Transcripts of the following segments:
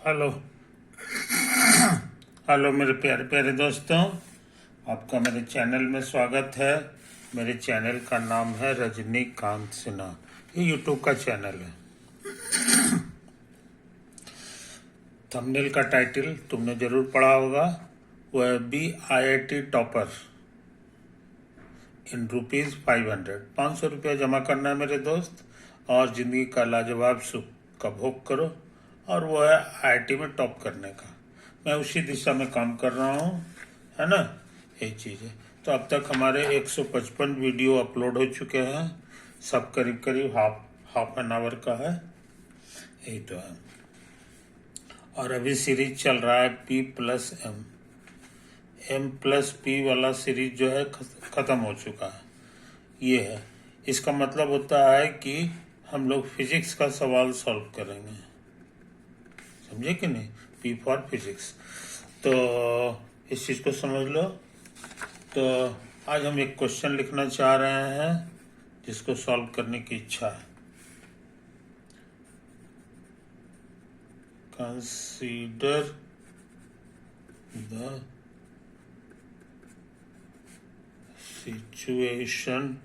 Hello. Hello मेरे प्यारे प्यारे दोस्तों, आपका मेरे चैनल में स्वागत है। मेरे चैनल का नाम है रजनीकांत सिन्हा। ये यूट्यूब का चैनल है। थंबनेल का टाइटल तुमने जरूर पढ़ा होगा, वो है BIIT टॉपर इन ₹500। 500 रुपया जमा करना है मेरे दोस्त, और ज़िंदगी का लाजवाब सुख का भोग करो, और वो है IIT में टॉप करने का। मैं उसी दिशा में काम कर रहा हूँ, है ना। यही चीज़ है। तो अब तक हमारे 155 वीडियो अपलोड हो चुके हैं। सब करीब करीब हाफ एन आवर का है। यही तो है। और अभी सीरीज चल रहा है P+M। M+P वाला सीरीज जो है ख़त्म हो चुका है। ये है, इसका मतलब होता है कि हम लोग फिजिक्स का सवाल सॉल्व करेंगे। समझे कि नहीं? P for physics. तो इस चीज़ को समझ लो। तो आज हम एक क्वेश्चन लिखना चाह रहे हैं जिसको सॉल्व करने की इच्छा है। Consider the situation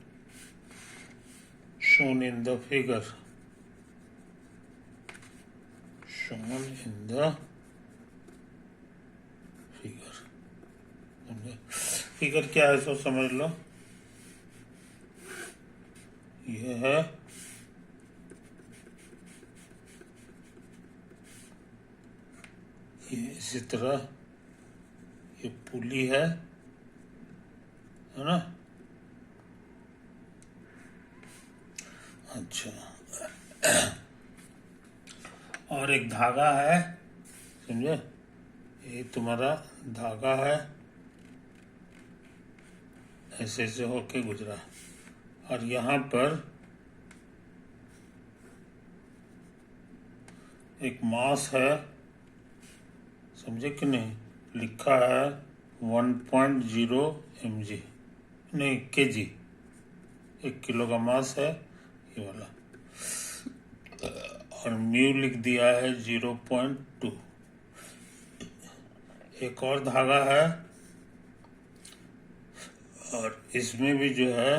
shown in the figure. Shown in the figure. Figure क्या है सो समझ लो। ये है ये इसी तरह ये पुली है ना। अच्छा, और एक धागा है, समझे? ये तुम्हारा धागा है, ऐसे ऐसे होके गुजरा, और यहाँ पर एक मास है, समझे कि नहीं? लिखा है 1.0 mg, नहीं kg। 1 किलो का मास है ये वाला, और म्यू लिख दिया है 0.2। एक और धागा है, और इसमें भी जो है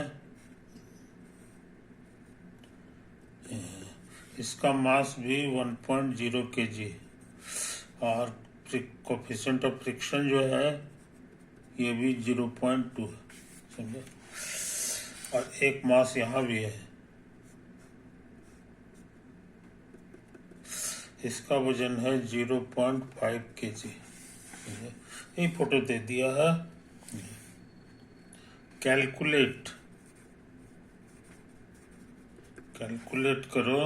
इसका मास भी 1.0 kg, और कोफिशिएंट ऑफ फ्रिक्शन जो है ये भी 0.2 है, समझे? और एक मास यहाँ भी है, इसका वजन है 0.5 kg। ये फोटो दे दिया है। कैलकुलेट करो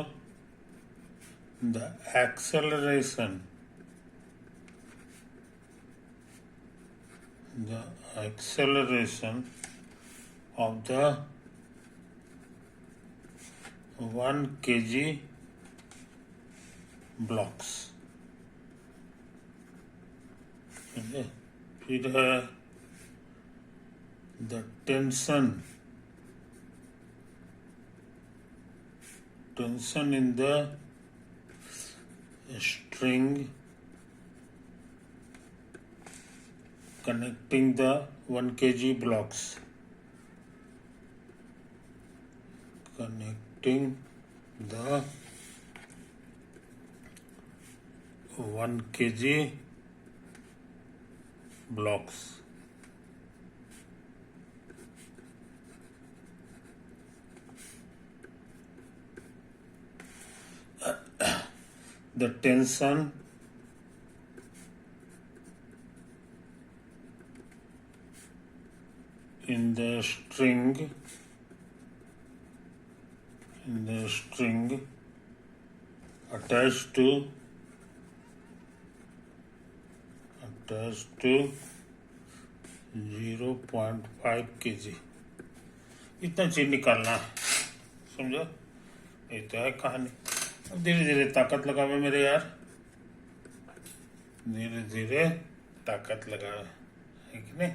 the acceleration of the 1 kg blocks। फिर है the tension in the string connecting the 1 kg blocks। Connecting the 1 kg blocks। The tension in the string attached to 0.5 kg। इतना चीज निकालना है, समझो? ये तो है कहानी। धीरे धीरे ताकत लगावे मेरे यार, धीरे धीरे ताकत लगावे, है कि नहीं?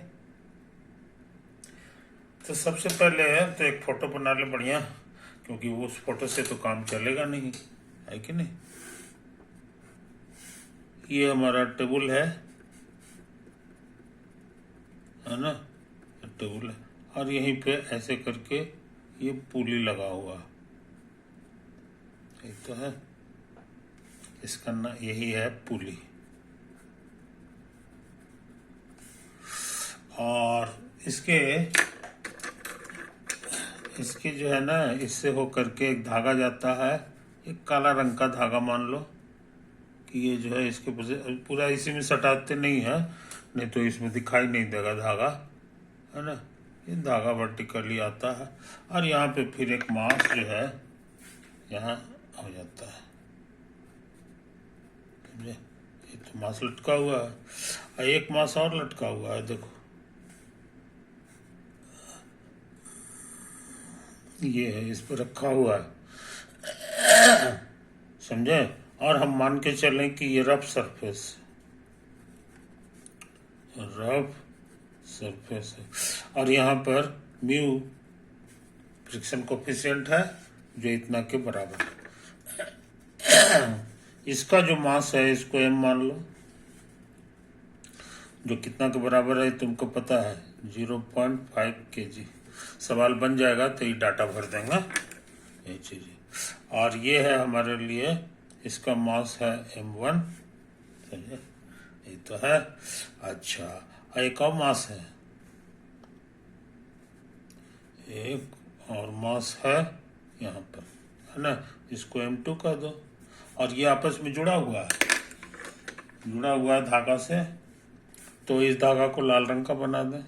तो सबसे पहले तो एक फोटो बना ले बढ़िया, क्योंकि उस फोटो से तो काम चलेगा नहीं, है कि नहीं। ये हमारा टेबल है ना, टेबल है, और यहीं पे ऐसे करके ये पुली लगा हुआ, ये तो है, इसका ना यही है पुली। और इसके जो है ना, इससे हो करके एक धागा जाता है, एक काला रंग का धागा मान लो कि ये जो है इसके पूरा इसी में सटाते नहीं है, नहीं तो इसमें दिखाई नहीं देगा धागा, है ना। ये धागा वर्टिकली आता है और यहाँ पे फिर एक मास जो है यहाँ हो जाता है, समझे। ये तो मास लटका हुआ है और एक मास और लटका हुआ है, देखो ये है, इस पर रखा हुआ है, समझे। और हम मान के चलें कि ये रफ सरफेस है और यहाँ पर म्यू फ्रिक्शन कोफिशिएंट है जो इतना के बराबर है। इसका जो मास है इसको m मान लो, जो कितना के बराबर है तुमको पता है, 0.5 kg। सवाल बन जाएगा तो ये डाटा भर देंगे ये चीज़। और ये है हमारे लिए, इसका मास है m1, समझे, ये तो है। अच्छा, एक और मास है, एक और मास है यहाँ पर, है ना, इसको m2 कह दो। और ये आपस में जुड़ा हुआ है धागा से, तो इस धागा को लाल रंग का बना दें,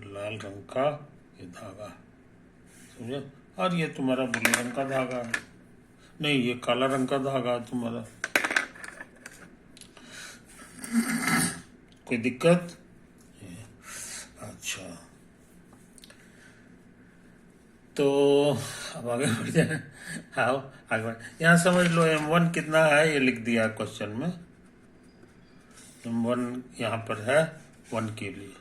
लाल रंग का ये धागा, समझे। और ये तुम्हारा ब्लू रंग का धागा है, नहीं ये काला रंग का धागा है तुम्हारा, कोई दिक्कत। अच्छा, तो अब आगे बढ़ जाए, आओ आगे बढ़। यहाँ समझ लो m1 कितना है, ये लिख दिया क्वेश्चन में, m1 यहाँ पर है 1 के लिए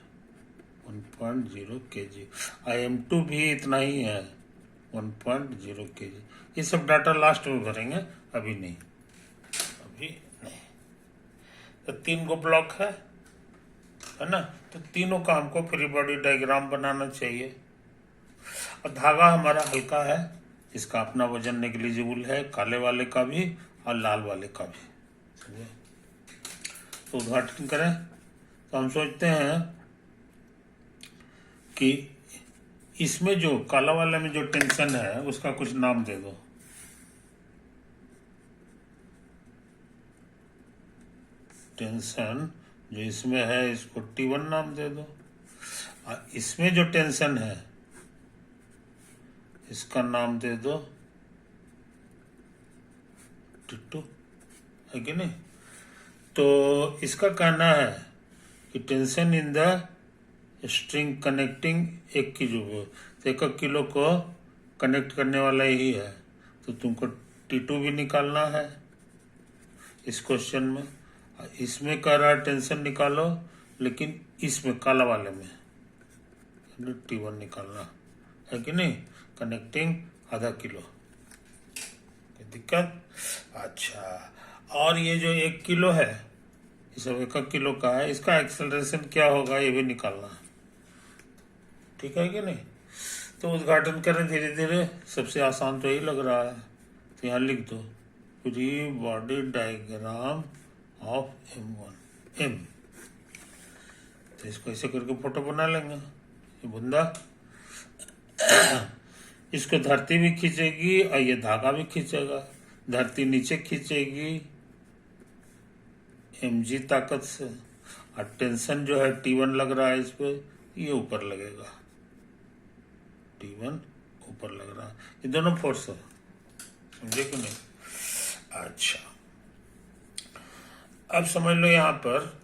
1.0 kg, m2 भी इतना ही है 1.0 kg। ये सब डाटा लास्ट में भरेंगे, अभी नहीं। तो 3 गो ब्लॉक है ना, तो तीनों का हमको फ्री बॉडी डायग्राम बनाना चाहिए। और धागा हमारा हल्का है, इसका अपना वजन नेग्लिजिबल है, काले वाले का भी और लाल वाले का भी, समझे। तो उद्घाटन करें तो हम सोचते हैं कि इसमें जो काला वाले में जो टेंशन है उसका कुछ नाम दे दो। टेंशन जो इसमें है इसको T1 नाम दे दो, और इसमें जो टेंशन है इसका नाम दे दो T2, है कि नहीं। तो इसका कहना है कि tension in the string connecting 1 kg, तो 1 किलो को कनेक्ट करने वाला यही है, तो तुमको T2 भी निकालना है इस क्वेश्चन में। इसमें कह रहा है टेंशन निकालो, लेकिन इसमें काला वाले में T1 निकालना है कि नहीं, कनेक्टिंग आधा किलो, कोई दिक्कत। अच्छा, और ये जो 1 किलो है, ये सब 1 किलो का है, इसका एक्सेलरेशन क्या होगा ये भी निकालना है, ठीक है कि नहीं। तो उद्घाटन करें धीरे धीरे, सबसे आसान तो यही लग रहा है, तो यहाँ लिख दो free body diagram of m1 m। तो इसको ऐसे करके फोटो बना लेंगे, ये बुंदा इसको धरती भी खींचेगी और ये धागा भी खींचेगा, धरती नीचे खींचेगी mg ताकत से, और टेंशन जो है T1 लग रहा है इस पे, ये ऊपर लगेगा, T1 ऊपर लग रहा है, ये दोनों फोर्स है, समझे कि नहीं। अच्छा, अब समझ लो यहाँ पर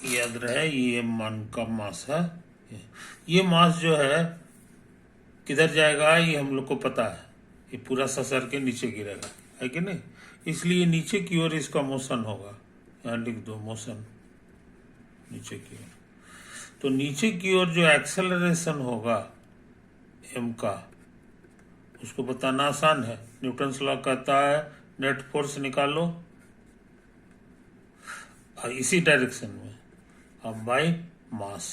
याद रहे ये मान का मास है, ये मास जो है किधर जाएगा ये हम लोग को पता है, ये पूरा ससर के नीचे गिरेगा, है कि नहीं। इसलिए नीचे की ओर इसका मोशन होगा, यहाँ लिख दो मोशन नीचे की ओर। तो नीचे की ओर जो एक्सेलरेशन होगा m का, उसको बताना आसान है। न्यूटन्स लॉ कहता है नेट फोर्स निकालो और इसी डायरेक्शन में अब बाई मास,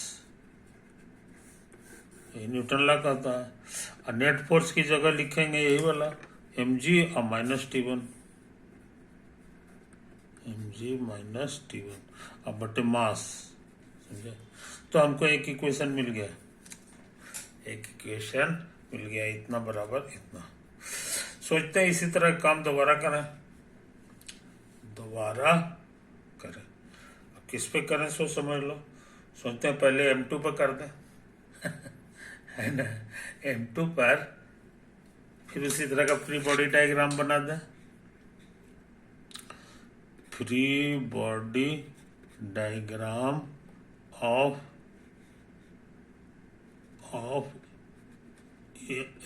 ये न्यूटन लॉ कहता है। और नेट फोर्स की जगह लिखेंगे यही वाला mg और minus T1, mg minus T1 अब बटे मास, समझे। तो हमको एक इक्वेशन मिल गया, इतना बराबर इतना। सोचते हैं इसी तरह काम दोबारा करें, अब किस पे करें सो समझ लो। सोचते हैं पहले M2 पर कर दें है ना, M2 पर फिर उसी तरह का फ्री बॉडी डायग्राम बना दें। Free body diagram of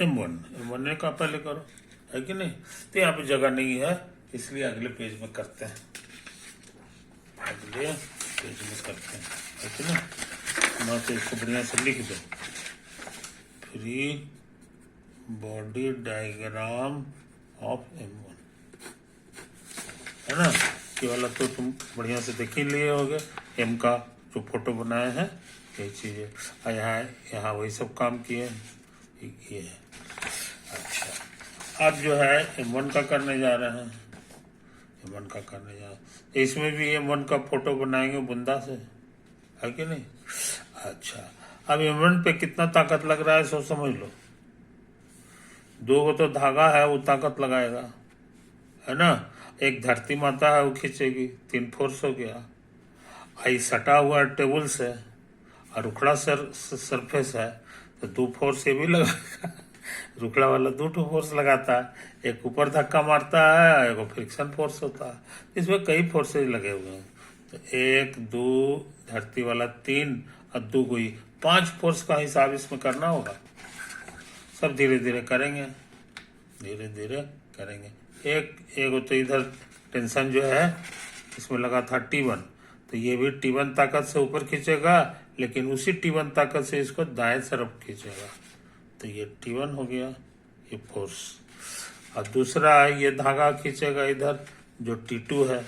M1 का पहले करो, है कि नहीं। तो यहाँ पे जगह नहीं है, इसलिए अगले पेज में करते हैं, है कि नहीं। मैं तो इसको बढ़िया से लिख दो, free body diagram of M1, है ना। ये वाला तो तुम बढ़िया से देख ही लिए होगे, M का जो फोटो बनाए हैं ये चीजें, यहाँ वही सब काम किए ये है। अच्छा, अब जो है M1 का करने जा रहे हैं, इसमें भी M1 का फोटो बनाएंगे बुंदा से, है कि नहीं। अच्छा, अब M1 पे कितना ताकत लग रहा है सो समझ लो। 2 को तो धागा है वो ताकत लगाएगा, है ना। एक धरती माता है वो खींचेगी, 3 फोर्स हो गया। आई सटा हुआ टेबल से और रुखड़ा सरफेस है तो 2 फोर्स ये भी लगाएगा रुखड़ा वाला 2 फोर्स लगाता है, एक ऊपर धक्का मारता है, एक फ्रिक्शन फोर्स होता है, इसमें कई फोर्सेज लगे हुए हैं। तो 1 2 धरती वाला 3 और 2 कोई 5 फोर्स का हिसाब इसमें करना होगा। सब धीरे धीरे करेंगे, एक तो इधर टेंशन जो है इसमें लगा था T1, तो ये भी T1 ताकत से ऊपर खींचेगा, लेकिन उसी T1 ताकत से इसको दाएं तरफ खींचेगा, तो ये T1 हो गया, ये फोर्स। और दूसरा ये धागा खींचेगा इधर जो T2 है,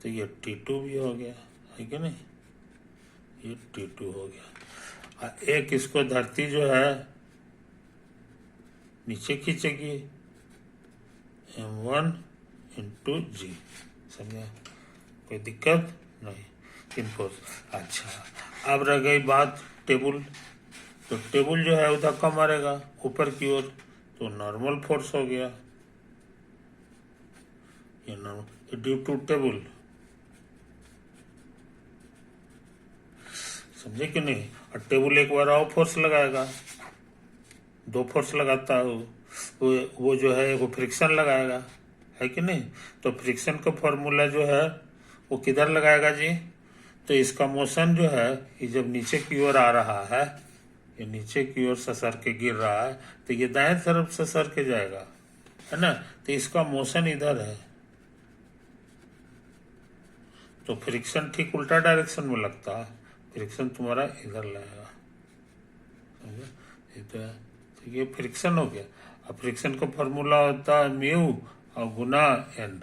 तो ये T2 भी हो गया, है कि नहीं, ये T2 हो गया। और एक इसको धरती जो है नीचे खींचेगी, M1 इंटू G, समझा, कोई दिक्कत नहीं, इन फोर्स। अच्छा, अब रह गई बात टेबल, तो टेबल जो है वो धक्का मारेगा ऊपर की ओर, तो नॉर्मल फोर्स हो गया, ये नॉर्मल ड्यू टू टेबल, समझे कि नहीं। और टेबल एक बार और फोर्स लगाएगा, 2 फोर्स लगाता है वो जो है वो फ्रिक्शन लगाएगा, है कि नहीं। तो फ्रिक्शन का फॉर्मूला जो है वो किधर लगाएगा जी, तो इसका मोशन जो है ये जब नीचे की ओर आ रहा है, ये नीचे की ओर ससर के गिर रहा है, तो ये दाएं तरफ ससर के जाएगा, है ना। तो इसका मोशन इधर है, तो फ्रिक्शन ठीक उल्टा डायरेक्शन में लगता है, फ्रिक्शन तुम्हारा इधर लगेगा, समझे। तो ये फ्रिक्शन हो गया। अब फ्रिक्शन का फॉर्मूला होता है म्यू और गुना एन,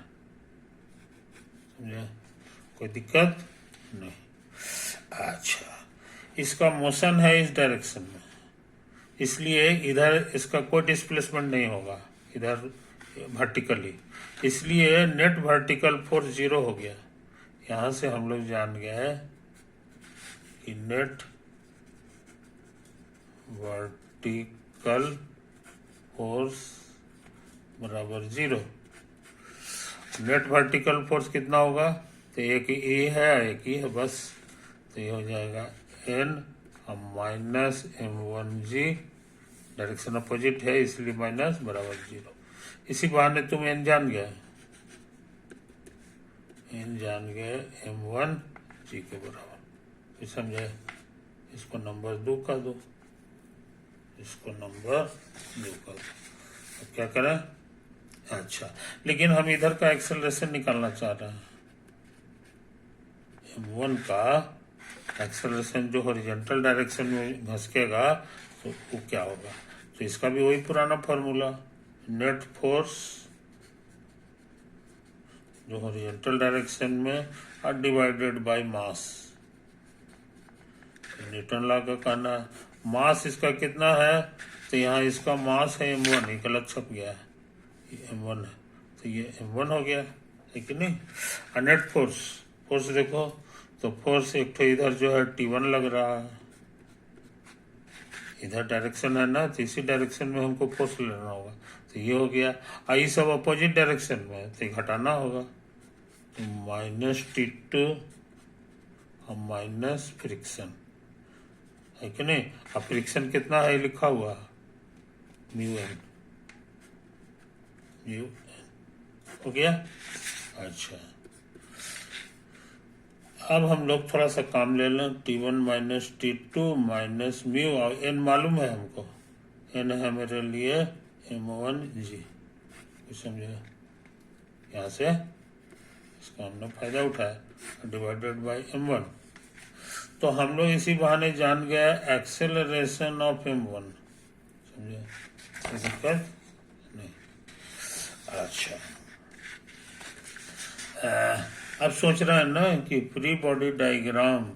समझे, कोई दिक्कत नहीं। अच्छा, इसका मोशन है इस डायरेक्शन में, इसलिए इधर इसका कोई डिस्प्लेसमेंट नहीं होगा इधर वर्टिकली, इसलिए नेट वर्टिकल फोर्स 0 हो गया। यहां से हम लोग जान गए कि नेट वर्टिकल फोर्स बराबर 0। नेट वर्टिकल फोर्स कितना होगा, तो एक ई है, एक ही है बस, तो ये हो जाएगा N और माइनस M1G, डायरेक्शन अपोजिट है इसलिए माइनस बराबर 0। इसी बहाने तुम N जान गए, M1G के बराबर, फिर समझे। इसको नंबर 2 का दो, इसको नंबर 2 का दो, अब क्या करें। अच्छा, लेकिन हम इधर का एक्सेलरेशन निकालना चाह रहे हैं, M1 का एक्सेलरेशन जो हॉरिजॉन्टल डायरेक्शन में घसकेगा तो वो क्या होगा, तो इसका भी वही पुराना फॉर्मूला, नेट फोर्स जो हॉरिजॉन्टल डायरेक्शन में और divided by mass. Newton law का कहना है मास इसका कितना है, तो यहाँ इसका मास है m1, ये गलत छप गया है, ये m1 है, तो ये m1 हो गया है कि नहीं। और नेट फोर्स देखो, तो फोर्स एक तो इधर जो है T1 लग रहा है, इधर डायरेक्शन है ना, तो इसी डायरेक्शन में हमको फोर्स लेना होगा, तो ये हो गया। और ये सब अपोजिट डायरेक्शन में, तो घटाना होगा, तो -T2 और माइनस फ्रिक्शन है कि नहीं। अब फ्रिक्शन कितना है लिखा हुआ, μn हो गया। अच्छा, अब हम लोग थोड़ा सा काम ले लें। T1 minus T2 minus mu, और n मालूम है हमको, n है मेरे लिए m1g, समझे। यहाँ से इसका हमने फायदा उठाया, डिवाइडेड बाय m1। तो हम लोग इसी बहाने जान गए एक्सेलरेशन ऑफ m1, समझे, दिक्कत नहीं। अच्छा, अब सोच रहे हैं ना कि फ्री बॉडी डायग्राम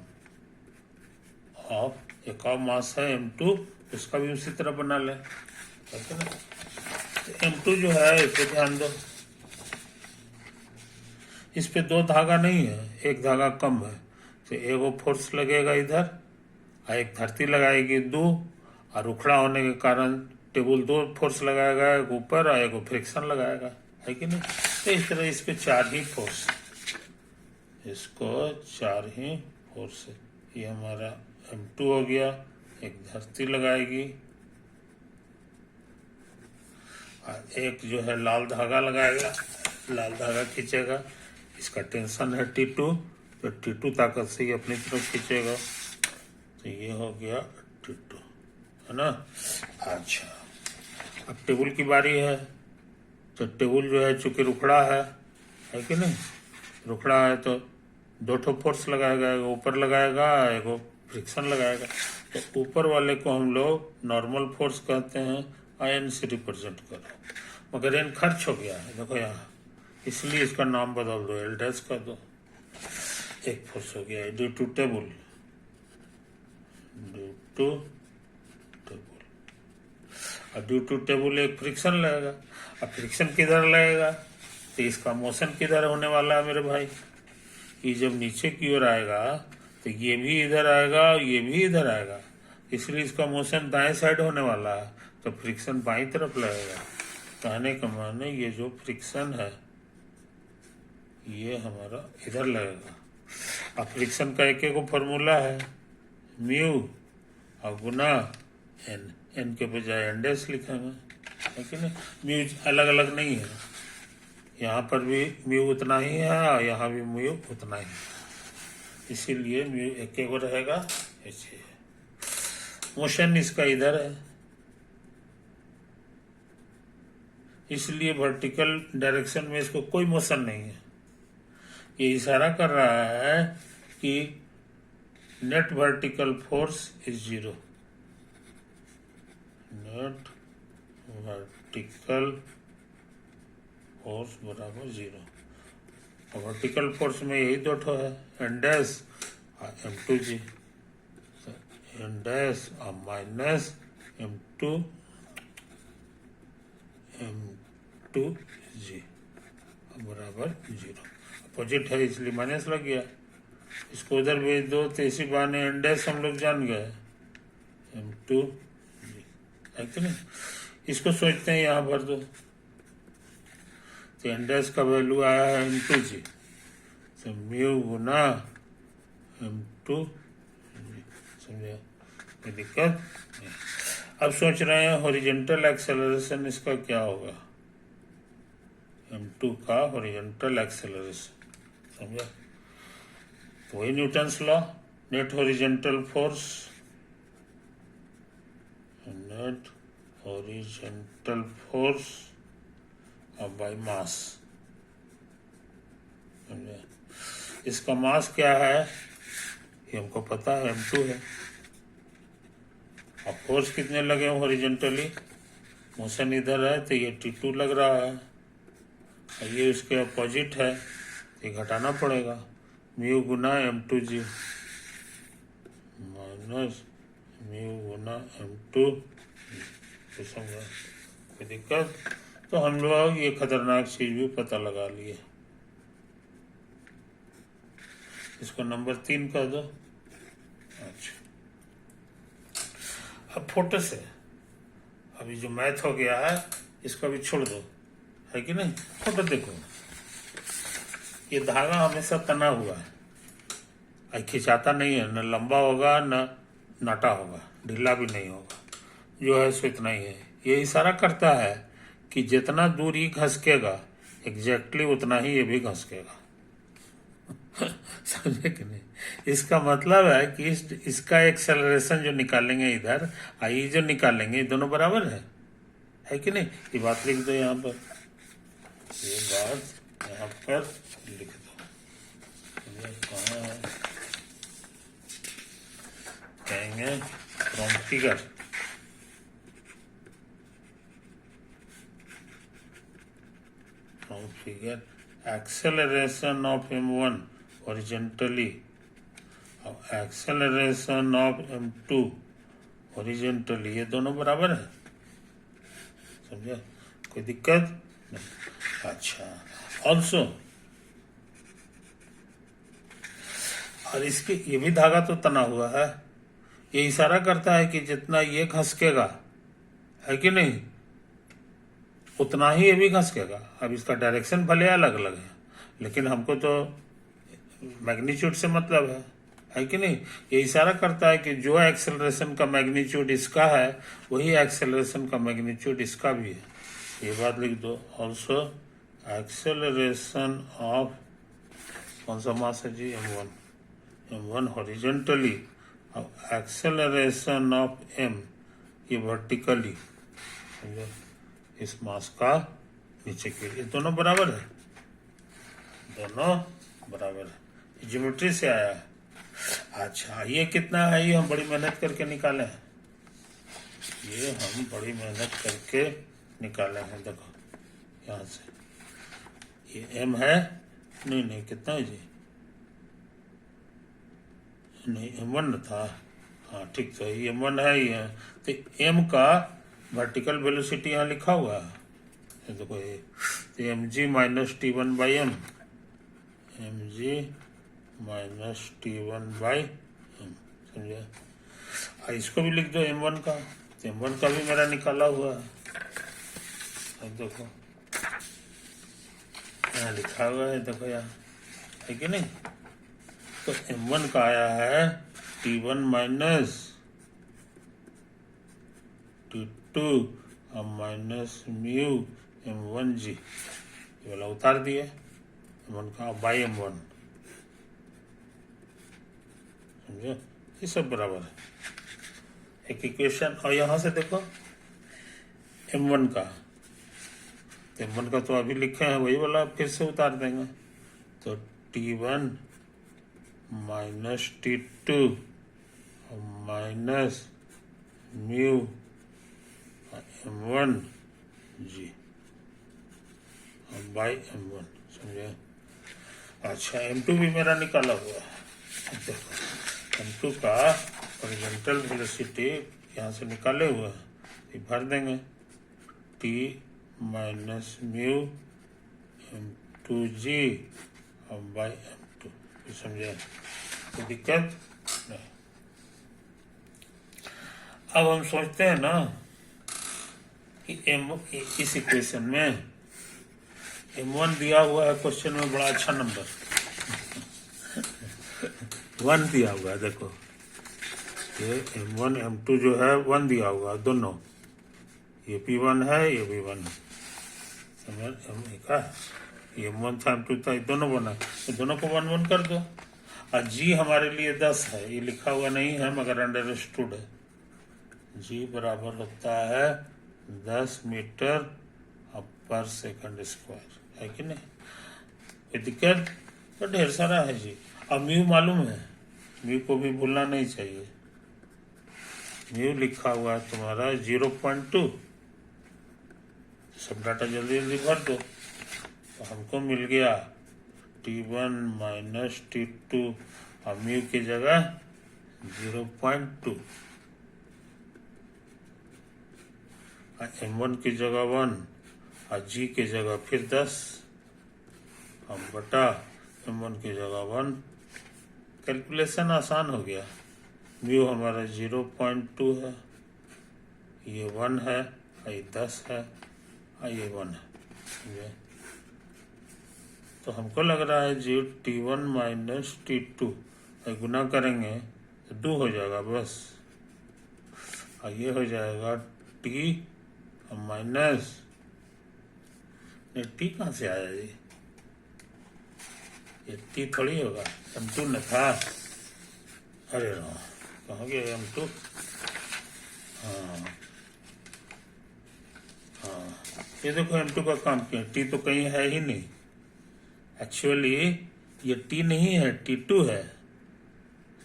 ऑफ एक और मास है m2, उसका भी उसी तरह बना लें, है ना। तो m2 जो है, इस पे ध्यान दो, इस पे दो धागा नहीं है, एक धागा कम है, तो एगो फोर्स लगेगा इधर, और एक धरती लगाएगी दो, और उखड़ा होने के कारण टेबल दो फोर्स लगाएगा, एक ऊपर और एक फ्रिक्शन लगाएगा, है कि नहीं। तो इस तरह इस पे 4 ही फोर्स, इसको 4 ही फोर्स है। ये हमारा m2 हो गया, एक धरती लगाएगी और एक जो है लाल धागा लगाएगा, लाल धागा खींचेगा, इसका टेंशन है T2, तो T2 ताकत से ही अपनी तरफ खींचेगा, तो ये हो गया T2, है ना। अच्छा, अब टेबल की बारी है, तो टेबल जो है चूंकि रुखड़ा है कि नहीं, रुखड़ा है तो 2 ठो फोर्स लगाएगा, एक ऊपर लगाएगा, एक फ्रिक्शन लगाएगा। तो ऊपर वाले को हम लोग नॉर्मल फोर्स कहते हैं, n से रिप्रेजेंट करो, मगर n खर्च हो गया है, देखो यहाँ, इसलिए इसका नाम बदल दो, L डैश कर दो। एक फोर्स हो गया ड्यू टू टेबल, और ड्यू टू टेबल एक फ्रिक्शन लगेगा। अब फ्रिक्शन किधर लगेगा, तो इसका मोशन किधर होने वाला है मेरे भाई, ये जब नीचे की ओर आएगा तो ये भी इधर आएगा और ये भी इधर आएगा, इसलिए इसका मोशन दाएं साइड होने वाला है, तो फ्रिक्शन बाईं तरफ लगेगा। कहने का माने ये जो फ्रिक्शन है ये हमारा इधर लगेगा। अब फ्रिक्शन का एक फॉर्मूला है, म्यू और गुना n के बजाय n डैश लिखेंगे, है कि नहीं। म्यू अलग अलग नहीं है, यहाँ पर भी म्यू उतना ही है और यहाँ भी म्यू उतना ही है, इसीलिए म्यू एक रहेगा, ऐसे है। मोशन इसका इधर है, इसलिए वर्टिकल डायरेक्शन में इसको कोई मोशन नहीं है। ये इशारा कर रहा है कि net vertical force is 0, net vertical force बराबर 0। और वर्टिकल फोर्स में यही 2 ठो है, n डैश और m2g, n डैश और माइनस m2g बराबर 0। अपोजिट है इसलिए माइनस लग गया, इसको उधर भेज दो, तो इसी बहाने n डैश हम लोग जान गए, m2g, है कि नहीं। इसको सोचते हैं यहाँ भर दो, तो n डैश का वैल्यू आया है m2g, तो म्यू गुना m2, समझे, कोई दिक्कत नहीं। अब सोच रहे हैं हॉरिजॉन्टल एक्सेलरेशन इसका क्या होगा, m2 का हॉरिजॉन्टल एक्सेलरेशन, समझा। तो वही Newton's law, net horizontal force, net horizontal force और बाय मास, समझा। इसका मास क्या है ये हमको पता है, m2 है। अब फोर्स कितने लगे हॉरिजॉन्टली, मोशन इधर है तो ये T2 लग रहा है, और ये उसके अपोजिट है ये घटाना पड़ेगा, म्यू गुना m2g माइनस म्यू गुना m2, समझा? कोई दिक्कत? तो हम लोग ये खतरनाक चीज भी पता लगा लिए। इसको नंबर 3 कर दो। अच्छा, अब फोटो से अभी जो मैथ हो गया है इसको अभी छोड़ दो, है कि नहीं? फोटो देखो, ये धागा हमेशा तना हुआ है, खिंचाता नहीं है, न लंबा होगा न नाटा होगा, ढीला भी नहीं होगा, जो है सो इतना ही है। ये इशारा करता है कि जितना दूर ये घसकेगा एग्जैक्टली उतना ही ये भी घसकेगा। समझे कि नहीं? इसका मतलब है कि इसका एक्सेलरेशन जो निकालेंगे इधर, ये जो निकालेंगे, ये दोनों बराबर है कि नहीं? ये बात लिख दो यहाँ पर, ये बात यहाँ पर लिख दो। ये कहाँ है? कहेंगे from figure, from figure acceleration of m1 horizontally और एक्सेलरेशन ऑफ m2 हॉरिजॉन्टली, ये दोनों बराबर है। समझे? कोई दिक्कत नहीं? अच्छा, ऑल्सो और इसके ये भी धागा तो तना हुआ है, ये इशारा करता है कि जितना ये घसकेगा, है कि नहीं, उतना ही ये भी घसकेगा। अब इसका डायरेक्शन भले अलग अलग है, लेकिन हमको तो मैग्नीट्यूड से मतलब है कि नहीं? ये इशारा करता है कि जो एक्सेलरेशन का मैग्नीट्यूड इसका है वही एक्सेलरेशन का मैग्नीट्यूड इसका भी है। ये बात लिख दो। ऑल्सो एक्सेलरेशन ऑफ, कौन सा मास है जी? m1 हॉरिजॉन्टली और एक्सेलरेशन ऑफ m ये वर्टिकली, इस मास का नीचे के लिए, दोनों बराबर है, दोनों बराबर है। ज्योमेट्री से आया है। अच्छा, ये कितना है? ये हम बड़ी मेहनत करके निकाले हैं, ये हम बड़ी मेहनत करके निकाले हैं। देखो यहाँ से ये m है, नहीं कितना है जी? नहीं m1 था, हाँ ठीक, तो ये m1 है, ये तो m का वर्टिकल वेलोसिटी यहाँ लिखा हुआ है, देखो ये mg minus t1 by m, mg minus t1 by m, समझे? इसको भी लिख दो m1 का, तो m1 का भी मेरा निकाला हुआ है। अब देखो यहाँ लिखा हुआ है, देखो यहाँ, है कि नहीं? तो m1 का आया है t1 माइनस t2 और माइनस म्यू m1g, ये वाला उतार दिए, m1 का बाई m1, समझे? ये सब बराबर है, एक इक्वेशन। और यहाँ से देखो m1 का, m1 का तो अभी लिखे हैं, वही वाला फिर से उतार देंगे, तो t1 माइनस t2 और minus mu m1 ji by m1, समझे? अच्छा, m2 भी मेरा निकाला हुआ है, देखो m2 का हॉरिजॉन्टल वेलोसिटी यहाँ से निकाले हुआ है, ये भर देंगे, t माइनस म्यू m2g और बाई m2, समझे? कोई दिक्कत नहीं। अब हम सोचते हैं ना कि इस इक्वेशन में m1 दिया हुआ है, क्वेश्चन में बड़ा अच्छा नंबर 1 दिया हुआ है, देखो ये m1 m2 जो है 1 दिया हुआ है, दोनों, ये p1 है, ये p1 है, समझ? ये m1 था, m2 था, दोनों बना, तो दोनों को 1 1 कर दो। और g हमारे लिए 10 है, ये लिखा हुआ नहीं है मगर अंडरस्टूड है, g बराबर होता है 10 मीटर पर सेकंड स्क्वायर, है कि नहीं? ये दिक्कत तो ढेर सारा है जी। अब म्यू मालूम है, म्यू को भी भूलना नहीं चाहिए, म्यू लिखा हुआ है तुम्हारा 0.2, सब डाटा जल्दी जल्दी भर दो, तो हमको मिल गया T1 माइनस T2 और म्यू की जगह 0.2, M1 की जगह 1 और G की जगह फिर 10 और बटा M1 की जगह 1। कैलकुलेशन आसान हो गया। म्यू हमारा 0.2 है, ये 1 है, ये 10 है और ये 1 है। तो हमको लग रहा है जी T1 माइनस T2 गुना करेंगे तो 2 हो जाएगा बस, और ये हो जाएगा T माइनस, नहीं T कहाँ से आया जी, ये T थोड़ी होगा, M2 न था, अरे नो कहाँ गया M2, हाँ हाँ ये देखो M2 का काम किया, T तो कहीं है ही नहीं, एक्चुअली ये T नहीं है T2 है,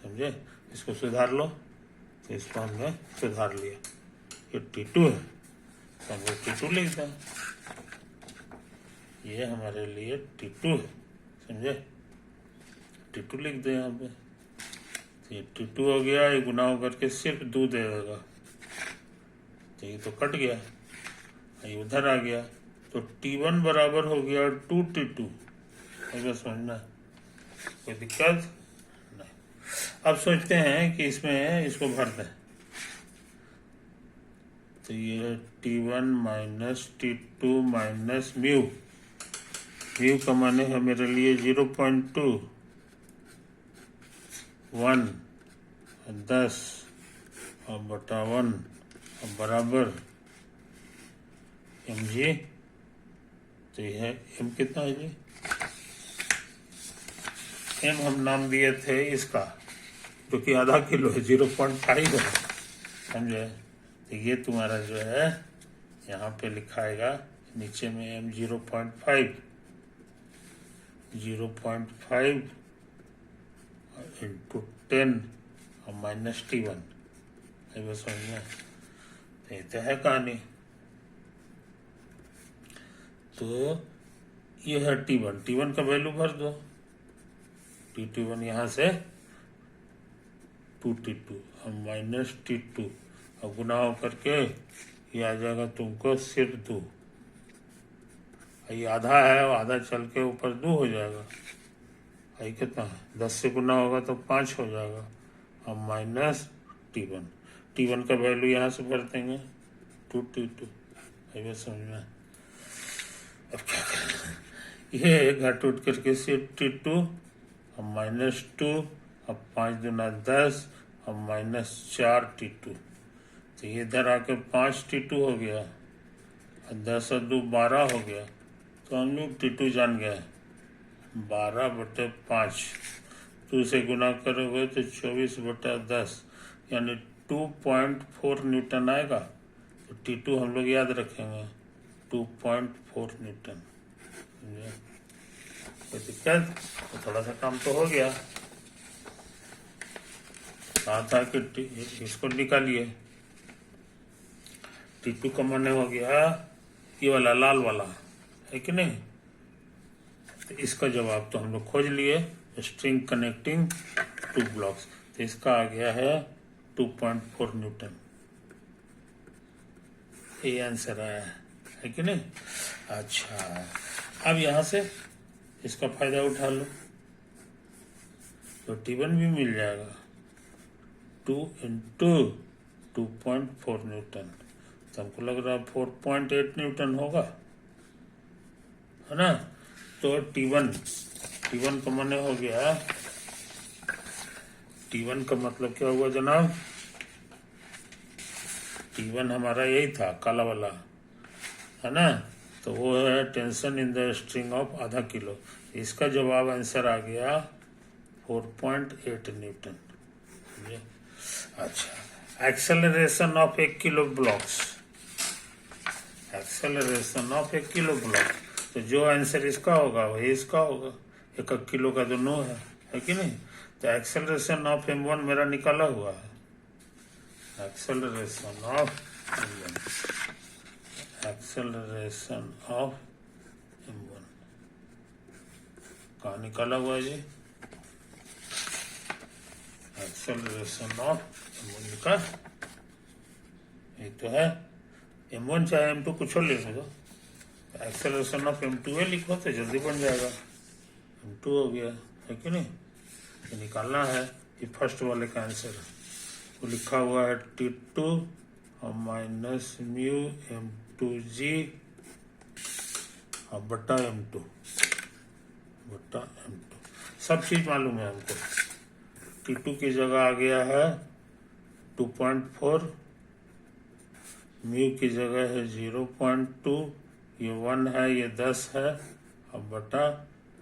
समझे। इसको सुधार लो, तो इसको हमने सुधार लिया, ये T2 है तो हम T2 लिख दें, ये हमारे लिए T2 है, समझे, T2 लिख दें यहाँ पे। तो ये T2 हो गया, ये गुना करके सिर्फ 2 दे देगा, तो ये तो कट गया, ये उधर आ गया, तो T1 बराबर हो गया 2T2। अगर समझना कोई दिक्कत नहीं। अब सोचते हैं कि इसमें इसको भर दें, तो ये T1 minus T2 minus mu, mu का माने है मेरे लिए 0.2, 1 10 और बटा 1 और बराबर mg, तो यह है m कितना है जी, m हम नाम दिए थे इसका जो कि आधा किलो है, 0.5 है, समझे। तो ये तुम्हारा जो है यहाँ पे लिखाएगा नीचे में m 0.5 इंटू 10 और माइनस T1, बस समझ में, तो ये तो है कहानी। तो ये है T1, T1 का वैल्यू भर दो, T1 यहाँ से 2T2 और माइनस T2 और गुना हो करके ये आ जाएगा तुमको सिर्फ 2, ये आधा है और आधा चल के ऊपर 2 हो जाएगा, ये कितना है 10 से गुना होगा तो 5 हो जाएगा और माइनस T1 का वैल्यू यहाँ से भर देंगे 2T2, ये समझ में। अब क्या करें, ये घट उठ करके सिर्फ T2 और माइनस 2 और 5 दूना 10 और माइनस 4T2, तो ये इधर आके 5T2 हो गया और 10 और 2 12 हो गया, तो हम लोग T2 जान गए 12/5, 2 से गुना करोगे तो 24/10 यानी 2.4 न्यूटन आएगा, तो T2 हम लोग याद रखेंगे 2.4 न्यूटन, कोई दिक्कत, तो थोड़ा सा काम तो हो गया। कहा था कि इसको निकालिए, T2 का माने हो गया ये वाला लाल वाला है कि नहीं, तो इसका जवाब तो हम लोग खोज लिए, स्ट्रिंग कनेक्टिंग 2 ब्लॉक्स, तो इसका आ गया है 2.4 न्यूटन, ये आंसर आया है कि नहीं। अच्छा, अब यहाँ से इसका फायदा उठा लो, तो T1 भी मिल जाएगा 2 इंटू 2.4 न्यूटन, तो हमको लग रहा है 4.8 न्यूटन होगा, है ना। तो T1 का माने हो गया, T1 का मतलब क्या हुआ जनाब, T1 हमारा यही था काला वाला, है ना, तो वो है tension in the string of आधा किलो, इसका जवाब आंसर आ गया 4.8 न्यूटन। अच्छा, acceleration of 1 kilo blocks, acceleration of 1 kilo block, तो जो आंसर इसका होगा वही इसका होगा, 1 किलो का दोनों है कि नहीं। तो एक्सेलरेशन ऑफ M1 मेरा निकाला हुआ है, एक्सेलरेशन ऑफ M1 कहाँ निकाला हुआ है जी? एक्सेलरेशन ऑफ M1 का ये तो है M1 चाहे M2 कुछ और ले लो। एक्सेलरेशन ऑफ M2 लिखो तो जल्दी बन जाएगा। M2 हो गया है कि नहीं? ये निकालना है, ये फर्स्ट वाले का आंसर है। वो लिखा हुआ है T2 और माइनस म्यू M2G और बटा M2 सब चीज मालूम है हमको। T2 की जगह आ गया है 2.4, म्यू की जगह है 0.2, ये 1 है, ये 10 है और बटा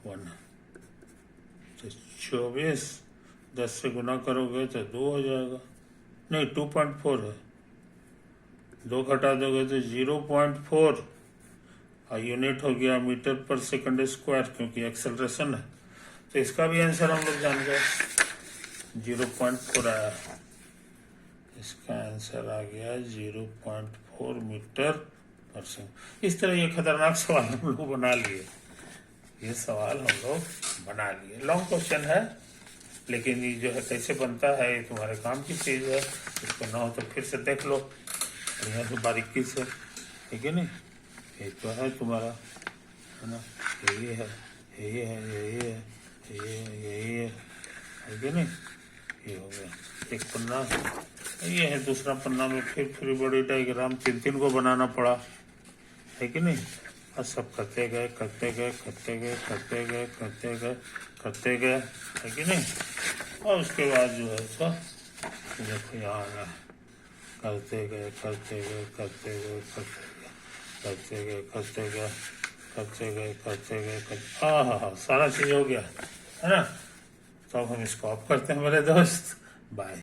1 है। तो 24 10 से गुना करोगे तो 2 हो जाएगा, नहीं 2.4 है, 2 घटा दोगे तो 0.4 और यूनिट हो गया मीटर पर सेकंड स्क्वायर, क्योंकि एक्सेलरेशन है। तो इसका भी आंसर हम लोग जान गए, 0.4 आया। इसका आंसर आ गया 0.4 मीटर पर सेकंड। इस तरह ये खतरनाक सवाल हम लोग बना लिए, ये सवाल हम लोग बना लिए। लॉन्ग क्वेश्चन है, लेकिन ये जो है कैसे बनता है ये तुम्हारे काम की चीज है। इसको ना हो तो फिर से देख लो बढ़िया से बारीकी से, ठीक है नहीं? ये तो है तुम्हारा, है ना? यही है, यही है, यही है, यही है कि नहीं? ये हो गया एक पन्ना, ये है दूसरा पन्ना में फिर फ्री बॉडी डायग्राम 3 को बनाना पड़ा, है कि नहीं? और सब करते गए करते गए करते गए करते गए करते गए करते गए, है कि नहीं? और उसके बाद जो है सो देखो यहाँ आना है, करते गए करते गए करते गए करते गए करते गए करते गए करते गए करते, हाँ सारा चीज हो गया, है ना? तो अब हम इसको ऑफ करते हैं मेरे दोस्त, बाय।